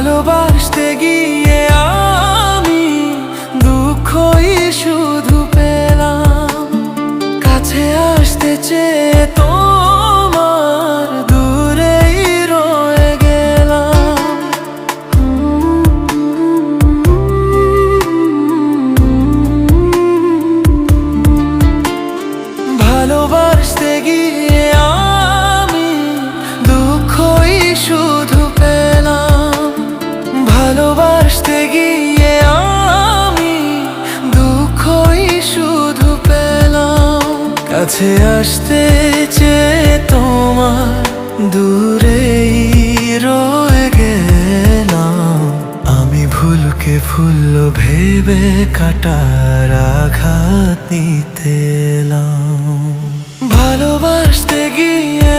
ভালোবাসতে গিয়ে আমি দুঃখই শুধু পেলাম। কাছে আসতে চেয়ে তোমার দূরেই রয়ে গেলাম। ভালোবাসতে গিয়ে আমি দুঃখই শুধু পেলাম। ভালোবাসতে গিয়ে আমি দুঃখই শুধু পেলাম। কাছে আসতে চেয়ে তোমার দূরেই রয়ে গেলাম। আমি ভুলকে ভুল ভেবে কাটার আঘাত নিতে এলাম। ভালোবাসতে গিয়ে